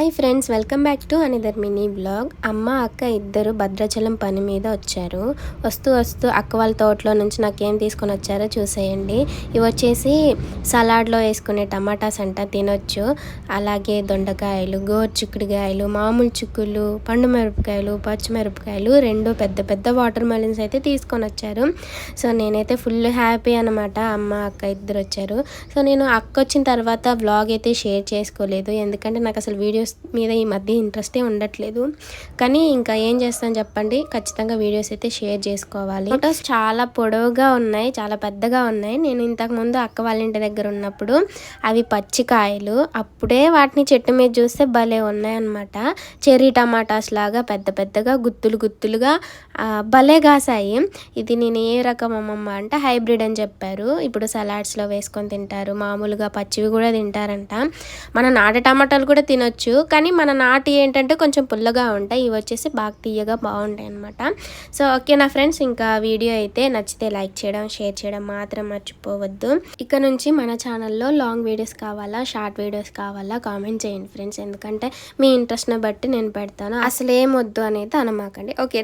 Hi friends, welcome back to another mini blog. అమ్మ అక్క ఇద్దరు భద్రాచలం పని మీద వచ్చారు. వస్తూ అక్క వాళ్ళ తోటలో నుంచి నాకేం తీసుకొని వచ్చారో చూసేయండి. ఇవి వచ్చేసి సలాడ్లో వేసుకునే టమాటాస్ అంట, తినొచ్చు. అలాగే దొండకాయలు, గోరుచిక్కుడుకాయలు, మామూలు చిక్కులు, పండు మిరపకాయలు, పచ్చిమిరపకాయలు, రెండు పెద్ద పెద్ద వాటర్ మెలన్స్ అయితే తీసుకొని వచ్చారు. సో నేనైతే ఫుల్ హ్యాపీ అనమాట. అమ్మ అక్క ఇద్దరు వచ్చారు. సో నేను అక్క వచ్చిన తర్వాత వ్లాగ్ అయితే షేర్ చేసుకోలేదు, ఎందుకంటే నాకు అసలు వీడియోస్ మీద ఈ మధ్య ఇంట్రెస్టే ఉండట్లేదు. కానీ ఇంకా ఏం చేస్తాను చెప్పండి, ఖచ్చితంగా వీడియోస్ అయితే షేర్ చేసుకోవాలి. ఫొటోస్ చాలా పొడవుగా ఉన్నాయి, చాలా పెద్దగా ఉన్నాయి. నేను ఇంతకుముందు అక్క వాళ్ళ ఇంటి దగ్గర ఉన్నప్పుడు అవి పచ్చికాయలు, అప్పుడే వాటిని చెట్టు మీద చూస్తే భలే ఉన్నాయన్నమాట. చెర్రీ టమాటాస్ లాగా పెద్ద పెద్దగా గుత్తులుగా భలే కాసాయి. ఇది నేను ఏ రకం అమ్మమ్మ అంటే హైబ్రిడ్ అని చెప్పారు. ఇప్పుడు సలాడ్స్లో వేసుకొని తింటారు, మామూలుగా పచ్చివి కూడా తింటారంట. మన నాటు టమాటాలు కూడా తినొచ్చు, కానీ మన నాటి ఏంటంటే కొంచెం పుల్లగా ఉంటాయి, ఇవి వచ్చేసి బాగా తీయగా బాగుంటాయి అనమాట. సో ఓకే నా ఫ్రెండ్స్, ఇంకా వీడియో అయితే నచ్చితే లైక్ చేయడం, షేర్ చేయడం మాత్రం మర్చిపోవద్దు. ఇక నుంచి మన ఛానల్లో లాంగ్ వీడియోస్ కావాలా, షార్ట్ వీడియోస్ కావాలా కామెంట్ చేయండి ఫ్రెండ్స్, ఎందుకంటే మీ ఇంట్రెస్ట్ని బట్టి నేను పెడతాను. అసలు ఏమొద్దు అనేది అనమాకండి. ఓకే.